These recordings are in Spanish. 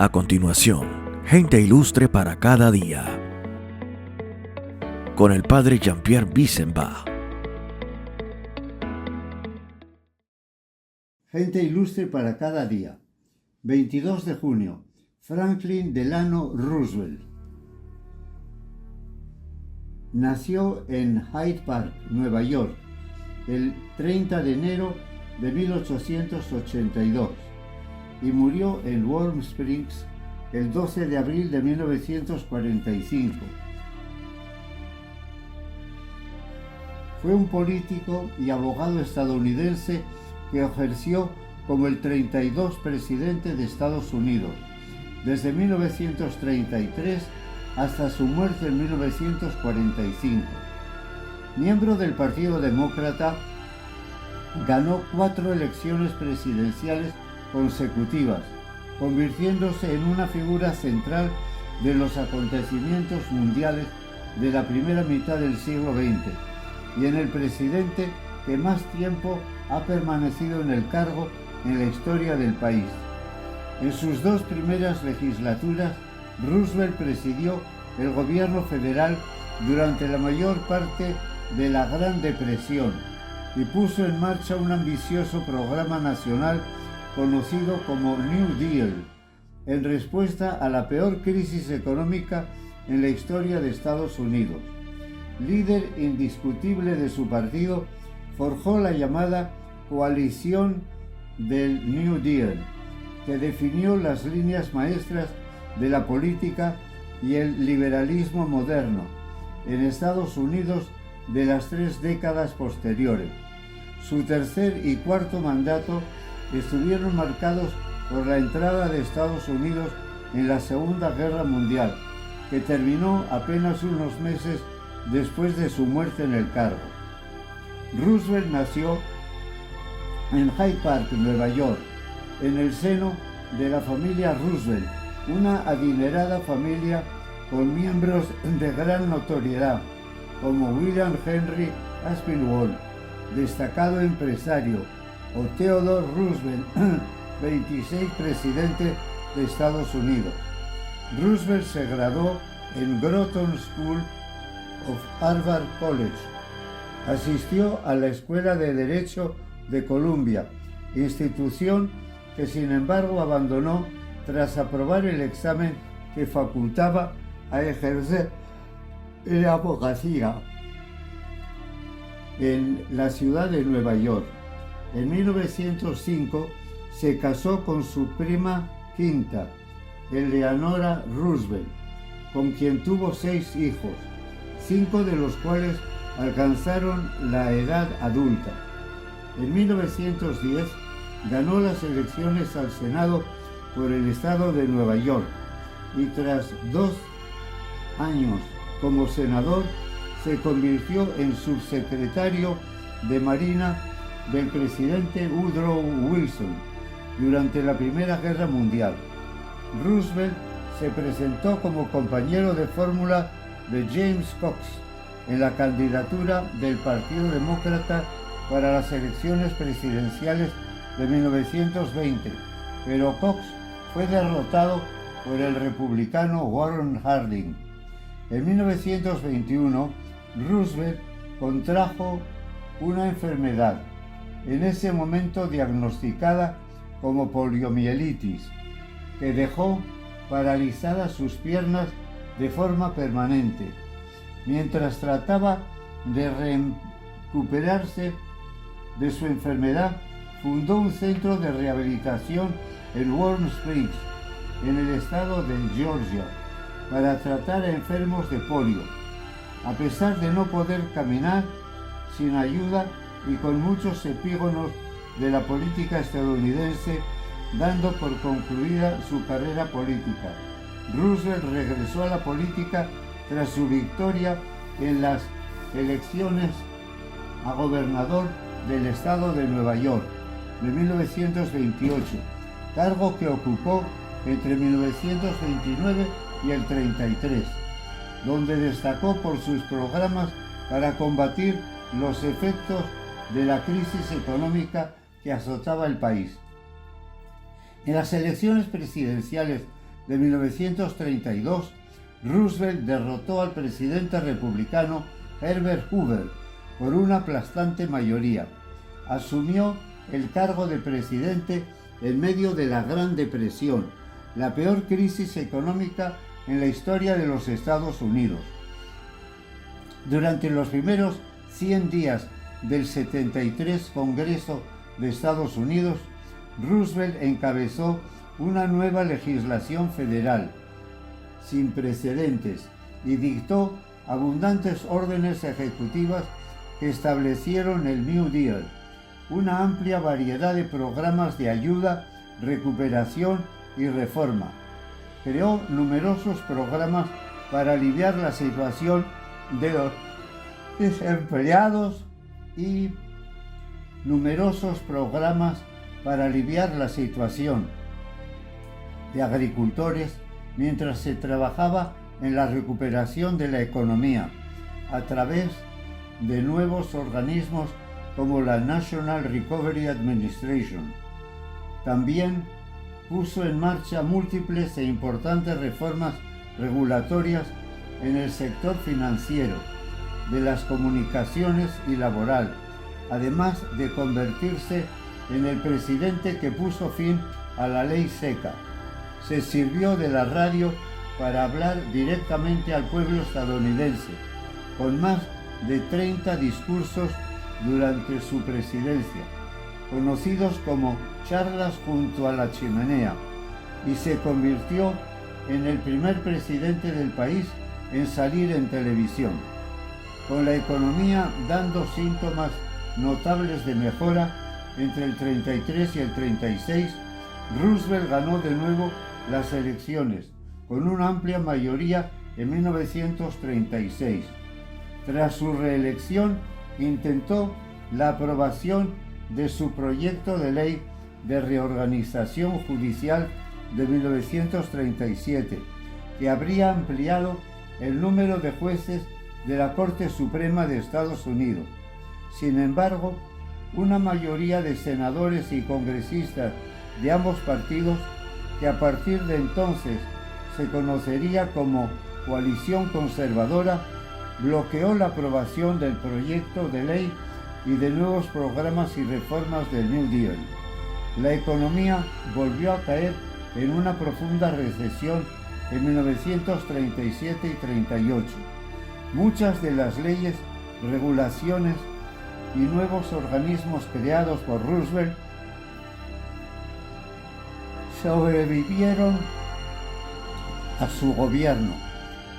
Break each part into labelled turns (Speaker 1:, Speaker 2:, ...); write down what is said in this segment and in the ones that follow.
Speaker 1: A continuación, gente ilustre para cada día. Con el padre Jean-Pierre Bissenbach.
Speaker 2: Gente ilustre para cada día. 22 de junio. Franklin Delano Roosevelt. Nació en Hyde Park, Nueva York, el 30 de enero de 1882 y murió en Warm Springs el 12 de abril de 1945. Fue un político y abogado estadounidense que ejerció como el 32 presidente de Estados Unidos, desde 1933 hasta su muerte en 1945. Miembro del Partido Demócrata, ganó 4 elecciones presidenciales consecutivas, convirtiéndose en una figura central de los acontecimientos mundiales de la primera mitad del siglo XX y en el presidente que más tiempo ha permanecido en el cargo en la historia del país. En sus 2 primeras legislaturas, Roosevelt presidió el gobierno federal durante la mayor parte de la Gran Depresión y puso en marcha un ambicioso programa nacional conocido como New Deal, en respuesta a la peor crisis económica en la historia de Estados Unidos. Líder indiscutible de su partido, forjó la llamada Coalición del New Deal, que definió las líneas maestras de la política y el liberalismo moderno en Estados Unidos de las 3 décadas posteriores. Su tercer y cuarto mandato estuvieron marcados por la entrada de Estados Unidos en la Segunda Guerra Mundial, que terminó apenas unos meses después de su muerte en el cargo. Roosevelt nació en Hyde Park, Nueva York, en el seno de la familia Roosevelt, una adinerada familia con miembros de gran notoriedad, como William Henry Aspinwall, destacado empresario, o Theodore Roosevelt, 26 presidente de Estados Unidos. Roosevelt se graduó en Groton School of Harvard College. Asistió a la Escuela de Derecho de Columbia, institución que sin embargo abandonó tras aprobar el examen que facultaba a ejercer la abogacía en la ciudad de Nueva York. En 1905 se casó con su prima quinta, Eleanora Roosevelt, con quien tuvo 6 hijos, 5 de los cuales alcanzaron la edad adulta. En 1910 ganó las elecciones al Senado por el estado de Nueva York y tras 2 años como senador se convirtió en subsecretario de Marina del presidente Woodrow Wilson durante la Primera Guerra Mundial. Roosevelt se presentó como compañero de fórmula de James Cox en la candidatura del Partido Demócrata para las elecciones presidenciales de 1920, pero Cox fue derrotado por el republicano Warren Harding. En 1921, Roosevelt contrajo una enfermedad, en ese momento diagnosticada como poliomielitis, que dejó paralizadas sus piernas de forma permanente. Mientras trataba de recuperarse de su enfermedad, fundó un centro de rehabilitación en Warm Springs, en el estado de Georgia, para tratar a enfermos de polio. A pesar de no poder caminar, sin ayuda y con muchos epígonos de la política estadounidense, dando por concluida su carrera política, Roosevelt regresó a la política tras su victoria en las elecciones a gobernador del estado de Nueva York de 1928, cargo que ocupó entre 1929 y el 33, donde destacó por sus programas para combatir los efectos de la crisis económica que azotaba el país. En las elecciones presidenciales de 1932, Roosevelt derrotó al presidente republicano Herbert Hoover por una aplastante mayoría. Asumió el cargo de presidente en medio de la Gran Depresión, la peor crisis económica en la historia de los Estados Unidos. Durante los primeros 100 días del 73 Congreso de Estados Unidos, Roosevelt encabezó una nueva legislación federal sin precedentes y dictó abundantes órdenes ejecutivas que establecieron el New Deal, una amplia variedad de programas de ayuda, recuperación y reforma. Creó numerosos programas para aliviar la situación de los desempleados y numerosos programas para aliviar la situación de agricultores mientras se trabajaba en la recuperación de la economía a través de nuevos organismos como la National Recovery Administration. También puso en marcha múltiples e importantes reformas regulatorias en el sector financiero, de las comunicaciones y laboral, además de convertirse en el presidente que puso fin a la ley seca. Se sirvió de la radio para hablar directamente al pueblo estadounidense, con más de 30 discursos durante su presidencia, conocidos como charlas junto a la chimenea, y se convirtió en el primer presidente del país en salir en televisión. Con la economía dando síntomas notables de mejora entre el 33 y el 36, Roosevelt ganó de nuevo las elecciones con una amplia mayoría en 1936. Tras su reelección, intentó la aprobación de su proyecto de ley de reorganización judicial de 1937, que habría ampliado el número de jueces de la Corte Suprema de Estados Unidos. Sin embargo, una mayoría de senadores y congresistas de ambos partidos, que a partir de entonces se conocería como Coalición Conservadora, bloqueó la aprobación del proyecto de ley y de nuevos programas y reformas del New Deal. La economía volvió a caer en una profunda recesión en 1937 y 38. Muchas de las leyes, regulaciones y nuevos organismos creados por Roosevelt sobrevivieron a su gobierno,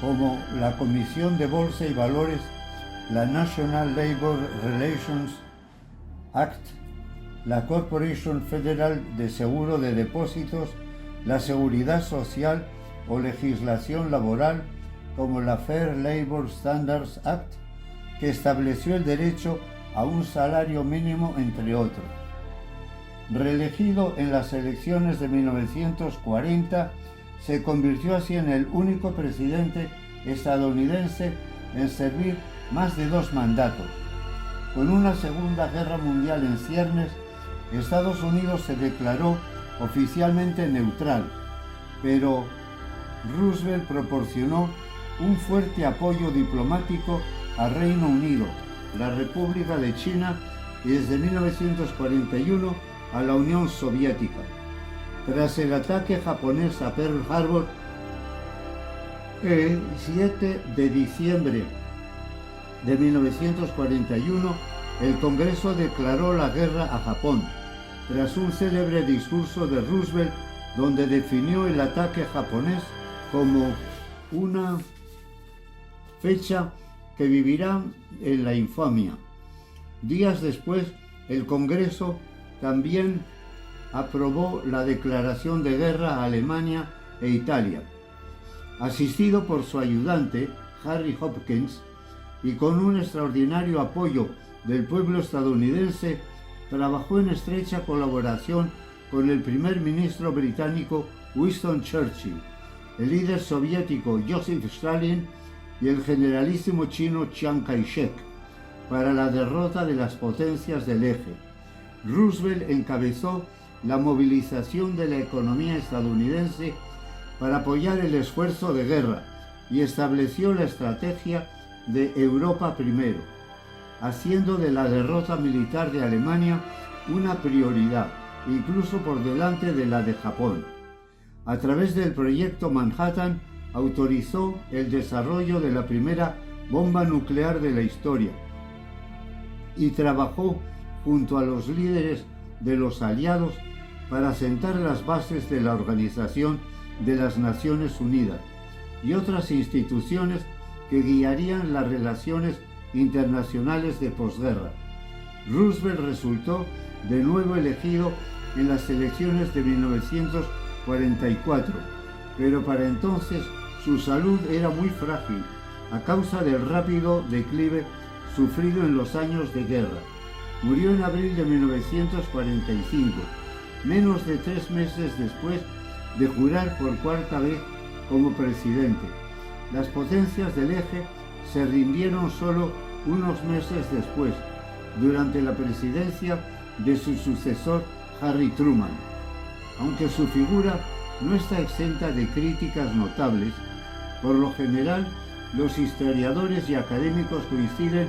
Speaker 2: como la Comisión de Bolsa y Valores, la National Labor Relations Act, la Corporation Federal de Seguro de Depósitos, la Seguridad Social o legislación laboral, como la Fair Labor Standards Act, que estableció el derecho a un salario mínimo, entre otros. Reelegido en las elecciones de 1940, se convirtió así en el único presidente estadounidense en servir más de 2 mandatos. Con una Segunda Guerra Mundial en ciernes, Estados Unidos se declaró oficialmente neutral, pero Roosevelt proporcionó un fuerte apoyo diplomático al Reino Unido, la República de China y desde 1941 a la Unión Soviética. Tras el ataque japonés a Pearl Harbor, el 7 de diciembre de 1941, el Congreso declaró la guerra a Japón, tras un célebre discurso de Roosevelt donde definió el ataque japonés como una fecha que vivirá en la infamia. Días después, el Congreso también aprobó la declaración de guerra a Alemania e Italia. Asistido por su ayudante, Harry Hopkins, y con un extraordinario apoyo del pueblo estadounidense, trabajó en estrecha colaboración con el primer ministro británico Winston Churchill, el líder soviético Joseph Stalin y el generalísimo chino Chiang Kai-shek para la derrota de las potencias del eje. Roosevelt encabezó la movilización de la economía estadounidense para apoyar el esfuerzo de guerra y estableció la estrategia de Europa primero, haciendo de la derrota militar de Alemania una prioridad, incluso por delante de la de Japón. A través del proyecto Manhattan autorizó el desarrollo de la primera bomba nuclear de la historia y trabajó junto a los líderes de los aliados para sentar las bases de la Organización de las Naciones Unidas y otras instituciones que guiarían las relaciones internacionales de posguerra. Roosevelt resultó de nuevo elegido en las elecciones de 1944, pero para entonces su salud era muy frágil a causa del rápido declive sufrido en los años de guerra. Murió en abril de 1945, menos de 3 meses después de jurar por cuarta vez como presidente. Las potencias del eje se rindieron solo unos meses después, durante la presidencia de su sucesor Harry Truman. Aunque su figura no está exenta de críticas notables, por lo general los historiadores y académicos coinciden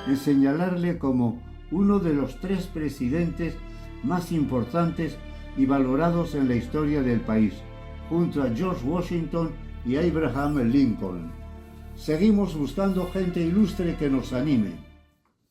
Speaker 2: en señalarle como uno de los 3 presidentes más importantes y valorados en la historia del país, junto a George Washington y Abraham Lincoln. Seguimos buscando gente ilustre que nos anime.